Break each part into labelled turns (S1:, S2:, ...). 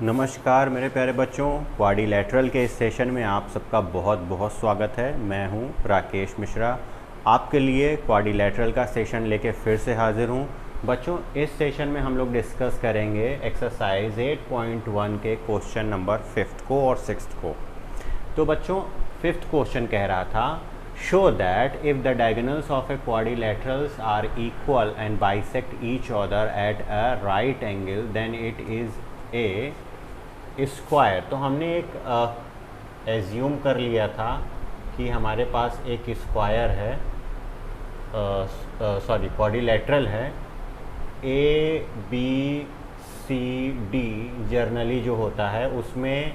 S1: नमस्कार मेरे प्यारे बच्चों, क्वाड्रिलैटरल के इस सेशन में आप सबका बहुत बहुत स्वागत है। मैं हूं राकेश मिश्रा, आपके लिए क्वाड्रिलैटरल का सेशन लेके फिर से हाज़िर हूं। बच्चों, इस सेशन में हम लोग डिस्कस करेंगे एक्सरसाइज 8.1 के क्वेश्चन नंबर 5th को और 6th को। तो बच्चों, 5th क्वेश्चन कह रहा था, show that if the diagonals of a quadrilaterals are equal and bisect each other at a right angle then it is a square. तो हमने एक एज्यूम कर लिया था कि हमारे पास एक स्क्वायर है, सॉरी क्वाड्रिलैटरल है। A B C D generally जो होता है उसमें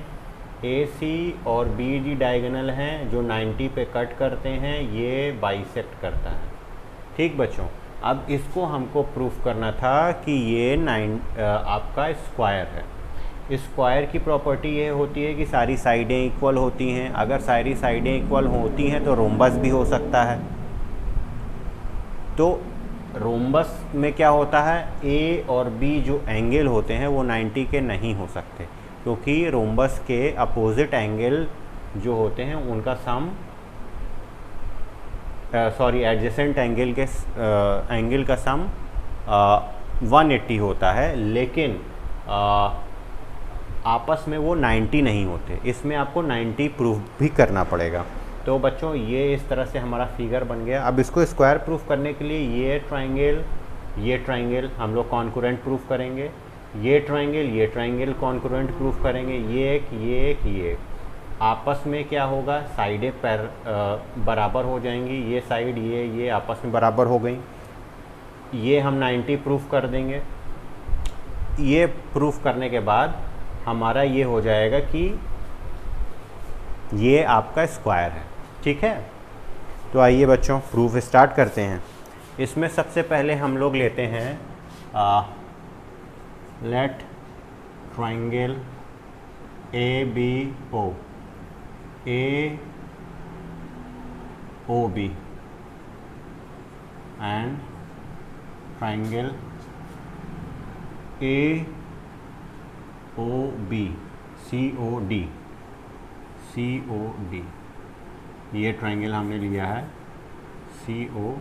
S1: ए सी और बी डी डायगोनल हैं जो 90 पे कट करते हैं, ये बाइसेक्ट करता है। ठीक बच्चों, अब इसको हमको प्रूफ करना था कि ये आपका स्क्वायर है। स्क्वायर की प्रॉपर्टी ये होती है कि सारी साइडें इक्वल होती हैं। अगर सारी साइडें इक्वल होती हैं तो रोम्बस भी हो सकता है। तो रोम्बस में क्या होता है, ए और बी जो एंगल होते हैं वो 90 के नहीं हो सकते, क्योंकि रोम्बस के अपोजिट एंगल जो होते हैं उनका सम एडजेसेंट एंगल के एंगल का सम 180 होता है, लेकिन आपस में वो 90 नहीं होते। इसमें आपको 90 प्रूफ भी करना पड़ेगा। तो बच्चों, ये इस तरह से हमारा फिगर बन गया। अब इसको स्क्वायर प्रूफ करने के लिए ये ट्राइंगल हम लोग कॉन्करेंट प्रूफ करेंगे, ये ट्राइंगल कॉन्करेंट प्रूफ करेंगे, ये एक आपस में क्या होगा, साइडें बराबर हो जाएंगी। ये साइड ये आपस में बराबर हो गई। ये हम 90 प्रूफ कर देंगे। ये प्रूफ करने के बाद हमारा ये हो जाएगा कि ये आपका स्क्वायर है। ठीक है, तो आइए बच्चों प्रूफ स्टार्ट करते हैं। इसमें सबसे पहले हम लोग लेते हैं let triangle A B O B and triangle A O B C O D. ये ट्राइंगल हमने लिया है सी ओ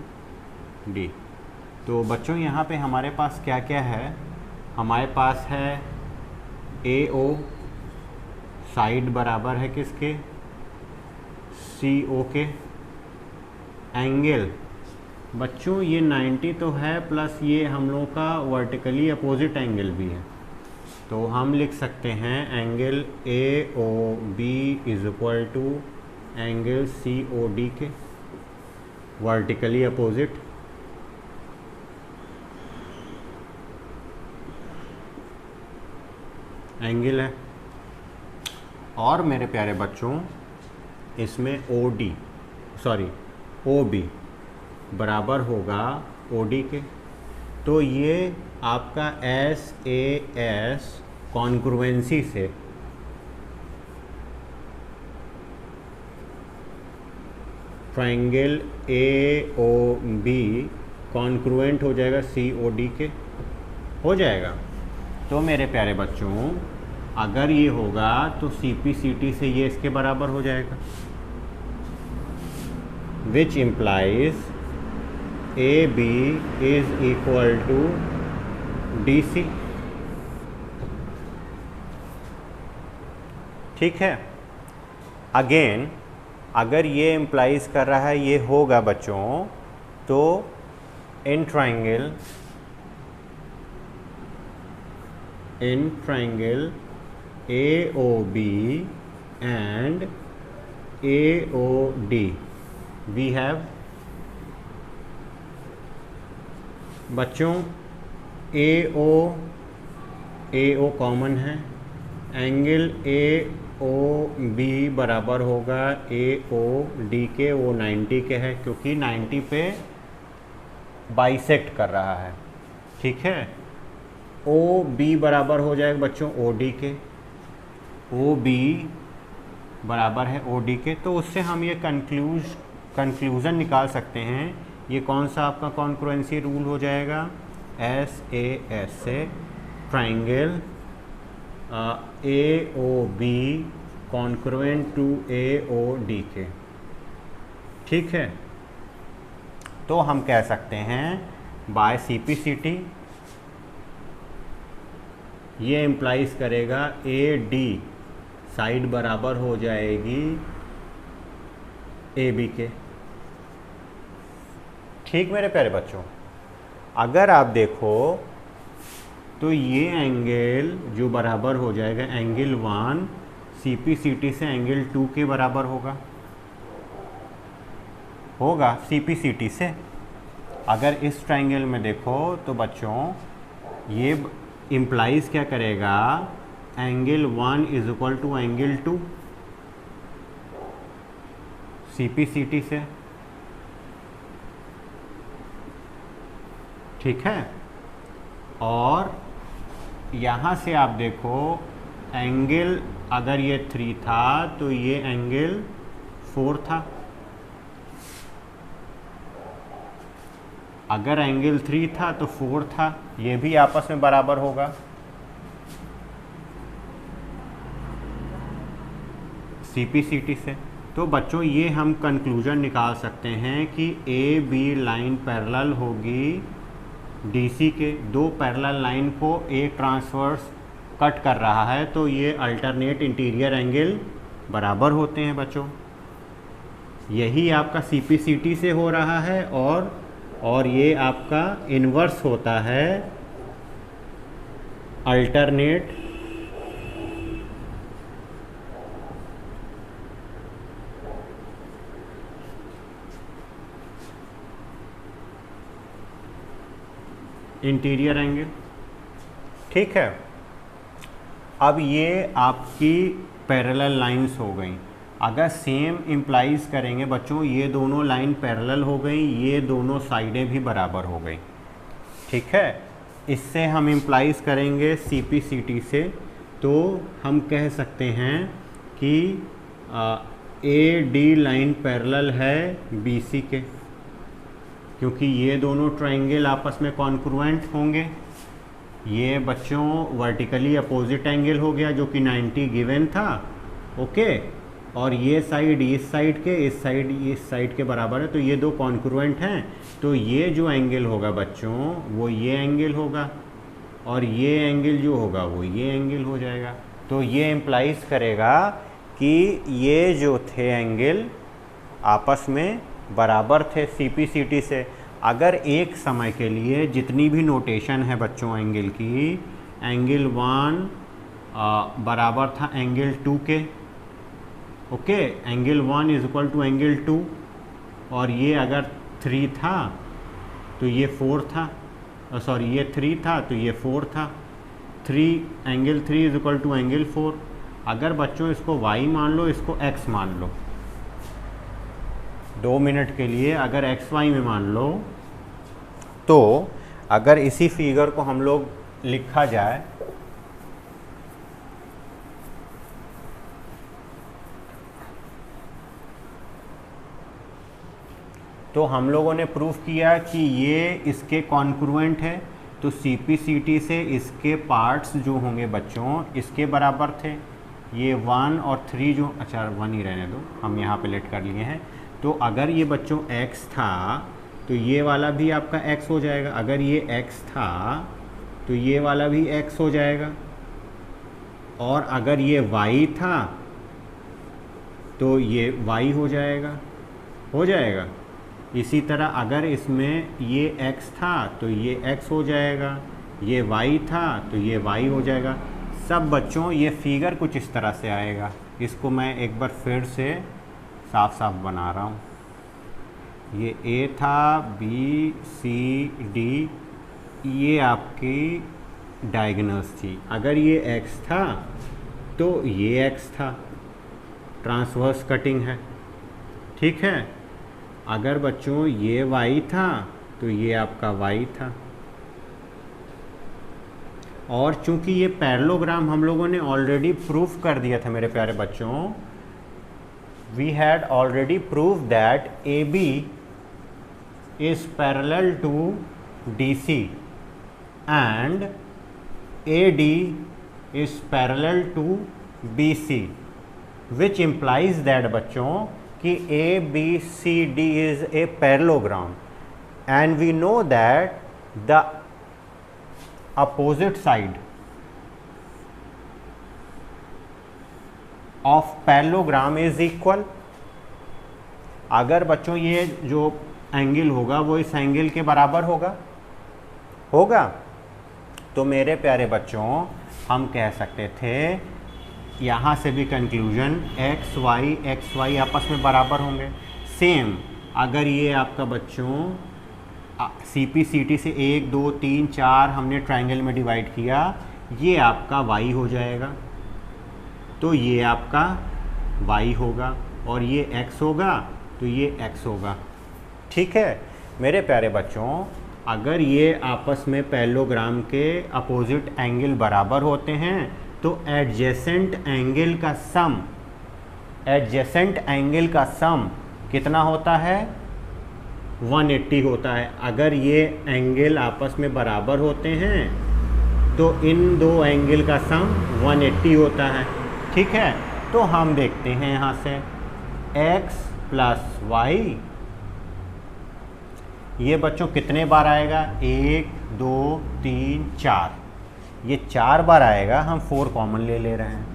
S1: डी। तो बच्चों, यहाँ पे हमारे पास क्या क्या है, हमारे पास है ए ओ, साइड बराबर है किसके, सी ओ के। एंगल बच्चों ये 90 तो है, प्लस ये हम लोग का वर्टिकली अपोजिट एंगल भी है। तो हम लिख सकते हैं angle A O B is equal to angle C O D के वर्टिकली अपोजिट। एंगल है। और मेरे प्यारे बच्चों, इसमें ओ बी बराबर होगा ओ डी के। तो ये आपका एस ए एस कॉन्ग्रुएंसी से triangle A O B congruent हो जाएगा सी ओ डी के, हो जाएगा। तो मेरे प्यारे बच्चों, अगर ये होगा तो सी पी सी टी से ये इसके बराबर हो जाएगा, which implies A B is equal to D C. ठीक है। अगेन अगर ये इम्प्लाइज कर रहा है ये होगा बच्चों, तो in triangle A O B and A O D we have बच्चों ए ओ कॉमन है। एंगल ए ओ बी बराबर होगा ए ओ डी के, वो 90 के है क्योंकि 90 पे बाइसेक्ट कर रहा है। ठीक है। ओ बी बराबर हो जाएगा बच्चों ओ डी के, ओ बी बराबर है ओ डी के। तो उससे हम ये कंक्लूज़न निकाल सकते हैं। ये कौन सा आपका कॉन्क्रुएंसी रूल हो जाएगा, एस ए एस से triangle A O B congruent to A O D के। ठीक है, तो हम कह सकते हैं by C P C T ये इम्प्लाइज करेगा ए डी साइड बराबर हो जाएगी ए बी के। ठीक मेरे प्यारे बच्चों, अगर आप देखो तो ये एंगल जो बराबर हो जाएगा angle 1 C P C T से एंगल 2 के बराबर होगा सी पी सी टी से। अगर इस ट्रायंगल में देखो तो बच्चों ये इम्प्लाइज क्या करेगा, angle 1 is equal to angle 2 C P C T से। ठीक है, और यहाँ से आप देखो एंगल अगर ये 3 था तो ये एंगल 4 था। अगर एंगल 3 था तो 4 था, ये भी आपस में बराबर होगा। सी पी सी टी से। तो बच्चों ये हम कंक्लूजन निकाल सकते हैं कि ए बी लाइन पैरेलल होगी डीसी के। दो पैरेलल लाइन को एक ट्रांसवर्स कट कर रहा है तो ये अल्टरनेट इंटीरियर एंगल बराबर होते हैं बच्चों। यही आपका सी पी सी टी से हो रहा है और ये आपका इन्वर्स होता है अल्टरनेट इंटीरियर एंगल। ठीक है, अब ये आपकी पैरेलल लाइंस हो गई। अगर सेम इम्प्लाइज करेंगे बच्चों, ये दोनों लाइन पैरेलल हो गई, ये दोनों साइडें भी बराबर हो गई। ठीक है, इससे हम इम्प्लाइज करेंगे सी पी सी टी से, तो हम कह सकते हैं कि ए डी लाइन पैरेलल है बी सी के, क्योंकि ये दोनों ट्रायंगल आपस में कॉन्क्रुएंट होंगे। ये बच्चों वर्टिकली अपोजिट एंगल हो गया जो कि 90 गिवन था। ओके, और ये साइड इस साइड के, इस साइड इस साइड के बराबर है, तो ये दो कॉन्क्रुएंट हैं। तो ये जो एंगल होगा बच्चों वो ये एंगल होगा, और ये एंगल जो होगा वो ये एंगल हो जाएगा। तो ये इम्प्लाइज करेगा कि ये जो थे एंगल आपस में बराबर थे सी पी सी टी से। अगर एक समय के लिए जितनी भी नोटेशन है बच्चों एंगल की, एंगल 1 बराबर था एंगल 2 के। Okay, angle 1 is equal to angle 2, और ये अगर 3 था तो ये 4 था, सॉरी ये 3 था तो ये 4 था। Angle 3 is equal to angle 4। अगर बच्चों इसको y मान लो, इसको x मान लो, 2 मिनट के लिए अगर एक्स वाई में मान लो, तो अगर इसी फिगर को हम लोग लिखा जाए तो हम लोगों ने प्रूफ किया कि ये इसके कॉन्क्रुएंट है। तो सी पी सी टी से इसके पार्ट्स जो होंगे बच्चों इसके बराबर थे। ये 1 और 3 जो, अच्छा 1 ही रहने दो, हम यहाँ पे लेट कर लिए हैं। तो अगर ये बच्चों x था तो ये वाला भी आपका x हो जाएगा। अगर ये x था तो ये वाला भी x हो जाएगा। और अगर ये y था तो ये y हो जाएगा। इसी तरह अगर इसमें ये x था तो ये x हो जाएगा, ये y था तो ये y हो जाएगा। सब बच्चों ये फिगर कुछ इस तरह से आएगा। इसको मैं एक बार फिर से साफ साफ बना रहा हूँ। ये A था, B, C, D, ये आपकी डायगोनल्स थी। अगर ये x था तो ये x था, ट्रांसवर्स कटिंग है। ठीक है, अगर बच्चों ये y था तो ये आपका y था। और चूंकि ये पैरेललोग्राम हम लोगों ने ऑलरेडी प्रूफ कर दिया था मेरे प्यारे बच्चों, we had already proved that AB is parallel to DC and AD is parallel to B C, which implies that बच्चों कि A B C D is a parallelogram and we know that the opposite side of parallelogram is equal. अगर बच्चों ये जो angle होगा वो इस angle के बराबर होगा तो मेरे प्यारे बच्चों हम कह सकते थे यहाँ से भी कंक्लूजन एक्स वाई आपस में बराबर होंगे। सेम अगर ये आपका बच्चों सी पी सी टी से 1 2 3 4 हमने ट्रायंगल में डिवाइड किया, ये आपका y हो जाएगा, तो ये आपका y होगा और ये x होगा तो ये x होगा। ठीक है मेरे प्यारे बच्चों, अगर ये आपस में पैरेललोग्राम के अपोजिट एंगल बराबर होते हैं तो एडजेसेंट एंगल का सम कितना होता है? 180 होता है। अगर ये एंगल आपस में बराबर होते हैं तो इन दो एंगल का सम 180 होता है। ठीक है, तो हम देखते हैं यहाँ से x प्लस वाई, ये बच्चों कितने बार आएगा? 1 2 3 4, ये 4 बार आएगा। हम 4 कॉमन ले रहे हैं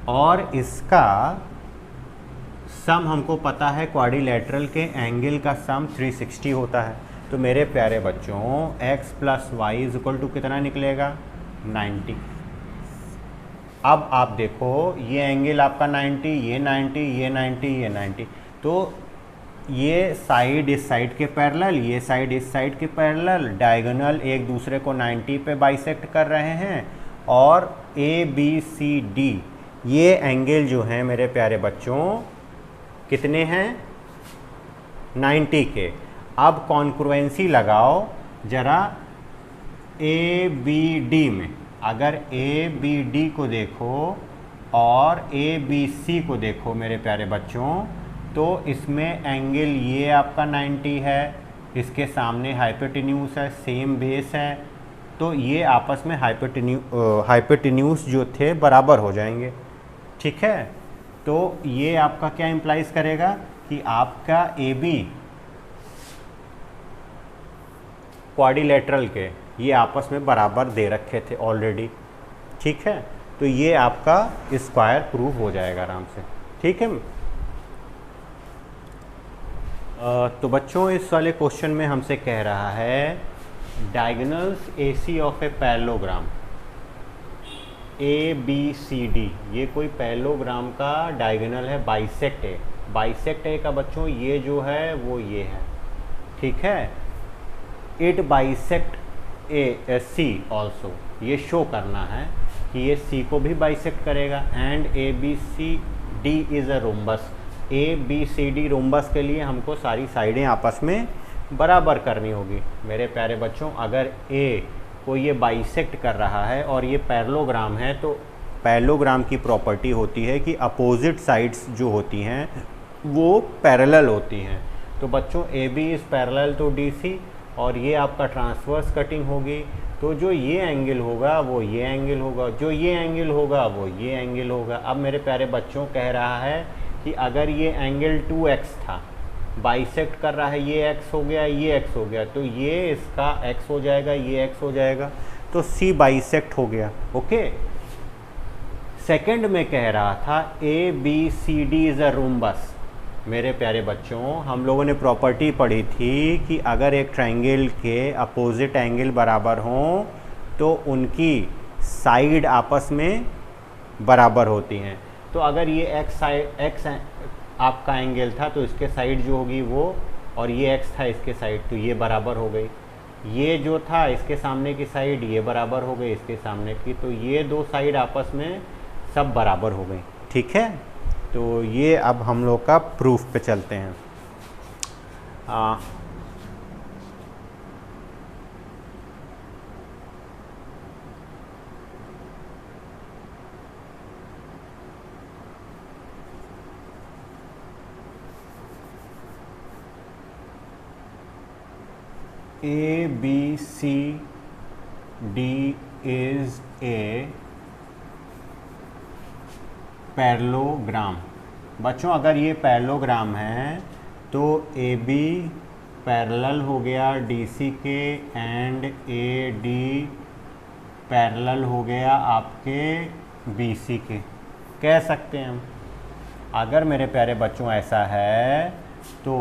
S1: और इसका सम हमको पता है क्वाड्रिलेटरल के एंगल का सम 360 होता है। तो मेरे प्यारे बच्चों x plus Y is equal to कितना निकलेगा? 90। अब आप देखो ये एंगल आपका 90, ये 90, ये 90, ये 90, तो ये साइड इस साइड के पैरेलल, ये साइड इस साइड के पैरेलल, डायगोनल एक दूसरे को 90 पे बाइसेक्ट कर रहे हैं और ए बी सी डी ये एंगल जो हैं मेरे प्यारे बच्चों कितने हैं? 90 के। अब कॉन्क्रुएंसी लगाओ जरा ए बी डी में। अगर ए बी डी को देखो और ए बी सी को देखो मेरे प्यारे बच्चों, तो इसमें एंगल ये आपका 90 है, इसके सामने हाइपोटेन्यूस है, सेम बेस है, तो ये आपस में हाइपोटेन्यूस जो थे बराबर हो जाएंगे। ठीक है, तो ये आपका क्या इम्प्लाइज करेगा कि आपका ए बी क्वाड्रिलेटरल के ये आपस में बराबर दे रखे थे ऑलरेडी। ठीक है, तो ये आपका स्क्वायर प्रूफ हो जाएगा आराम से। ठीक है, तो बच्चों इस वाले क्वेश्चन में हमसे कह रहा है diagonals AC of a parallelogram A B C D, ये कोई पैरेललोग्राम का डायगोनल है, बाइसेक्ट है। बाइसेक्ट है का बच्चों ये जो है वो ये है। ठीक है, it bisect A C also, ये शो करना है कि ये सी को भी बाइसेक्ट करेगा। And A B C D is a rhombus, A B C D rhombus के लिए हमको सारी साइडें आपस में बराबर करनी होगी। मेरे प्यारे बच्चों अगर ए को ये बाइसेक्ट कर रहा है और ये पैरेललोग्राम है, तो पैरेललोग्राम की प्रॉपर्टी होती है कि अपोजिट साइड्स जो होती हैं वो पैरेलल होती हैं। तो बच्चों A B is parallel to D C और ये आपका ट्रांसवर्स कटिंग होगी, तो जो ये एंगल होगा वो ये एंगल होगा, जो ये एंगल होगा वो ये एंगल होगा। अब मेरे प्यारे बच्चों कह रहा है कि अगर ये एंगल 2x था, बाइसेक्ट कर रहा है, ये x हो गया, ये x हो गया, तो ये इसका x हो जाएगा, ये x हो जाएगा, तो C बाइसेक्ट हो गया। ओके, सेकंड में कह रहा था A B C D is a rhombus. मेरे प्यारे बच्चों हम लोगों ने प्रॉपर्टी पढ़ी थी कि अगर एक ट्रायंगल के अपोजिट एंगल बराबर हों तो उनकी साइड आपस में बराबर होती हैं। तो अगर ये x आपका एंगल था तो इसके साइड जो होगी वो, और ये x था इसके साइड, तो ये बराबर हो गई। ये जो था इसके सामने की साइड ये बराबर हो गई इसके सामने की, तो ये दो साइड आपस में सब बराबर हो गई। ठीक है, तो ये अब हम लोग का प्रूफ पे चलते हैं। A B C D is a parallelogram. बच्चों अगर ये पैरेललोग्राम है तो ए बी पैरेलल हो गया डी सी के एंड ए डी पैरेलल हो गया आपके बी सी के, कह सकते हैं हम। अगर मेरे प्यारे बच्चों ऐसा है तो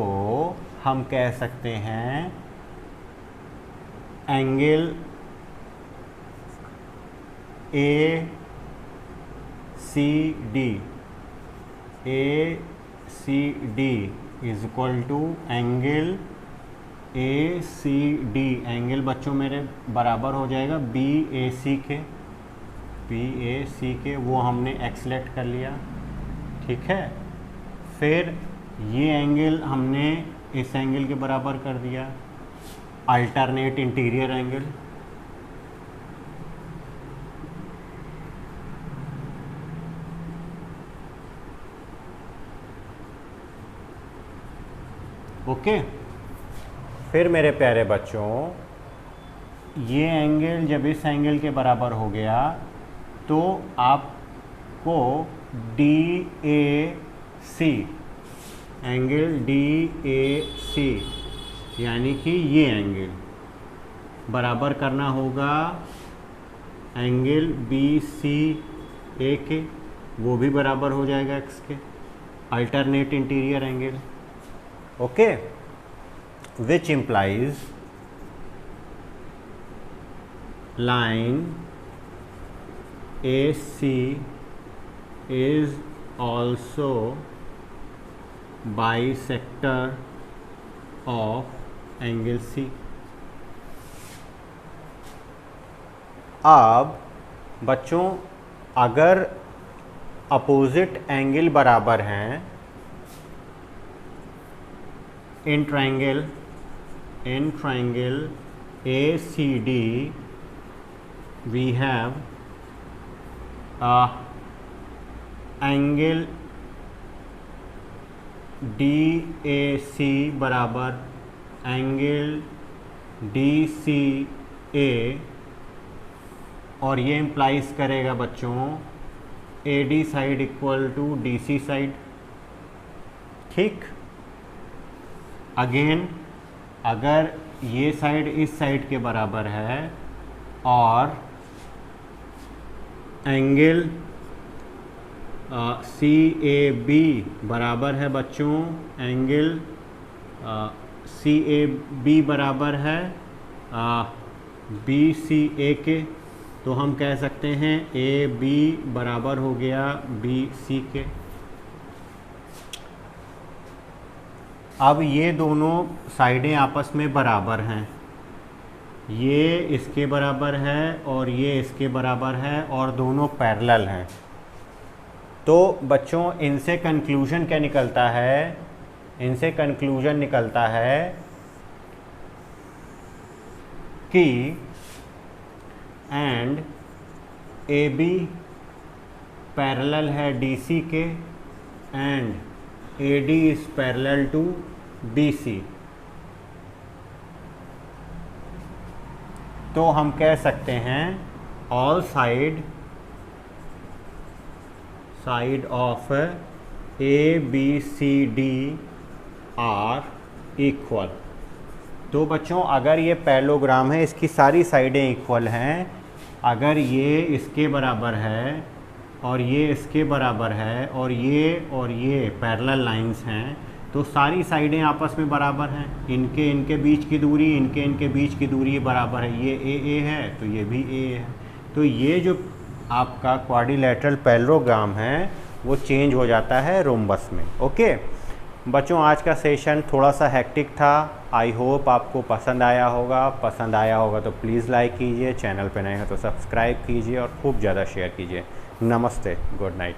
S1: हम कह सकते हैं angle A C D is equal to angle A C D. Angle बच्चों मेरे बराबर हो जाएगा बी ए सी के, वो हमने एक्सलेक्ट कर लिया, ठीक है। फिर ये एंगल हमने इस एंगल के बराबर कर दिया, अल्टरनेट इंटीरियर एंगल। ओके। फिर मेरे प्यारे बच्चों ये एंगल जब इस एंगल के बराबर हो गया तो आपको D A C, angle D A C यानी कि ये एंगल बराबर करना होगा एंगल बी सी ए के, वो भी बराबर हो जाएगा एक्स के, alternate interior angle. Okay, which implies line AC is also bisector of angle C। अब बच्चों अगर अपोजिट एंगल बराबर हैं in triangle ACD we have angle DAC बराबर एंगल DCA, और ये इम्प्लाइज करेगा बच्चों AD side equal to DC side, ठीक। अगेन अगर ये साइड इस साइड के बराबर है और एंगल CAB बराबर है बच्चों, एंगल CAB बराबर है BCA के, तो हम कह सकते हैं AB बराबर हो गया BC के। अब ये दोनों साइडें आपस में बराबर हैं, ये इसके बराबर है और ये इसके बराबर है और दोनों पैरेलल हैं। तो बच्चों इनसे कंक्लूजन क्या निकलता है? इनसे कंक्लूजन निकलता है कि एंड AB पैरेलल है DC के and AD is parallel to BC। तो हम कह सकते हैं all side of ABCD are equal। तो बच्चों अगर ये पैरेललोग्राम है, इसकी सारी साइडें इक्वल हैं, अगर ये इसके बराबर है और ये इसके बराबर है और ये पैरेलल लाइंस हैं, तो सारी साइडें आपस में बराबर हैं, इनके बीच की दूरी इनके बीच की दूरी बराबर है, ये ए है तो ये भी ए है। तो ये जो आपका क्वाड्रिलेटरल पैरेललोग्राम है वो चेंज हो जाता है रोम्बस में। ओके बच्चों, आज का सेशन थोड़ा सा हेक्टिक था, आई होप आपको पसंद आया होगा तो प्लीज़ लाइक कीजिए, चैनल पे नए हैं तो सब्सक्राइब कीजिए और खूब ज़्यादा शेयर कीजिए। नमस्ते, गुड नाइट।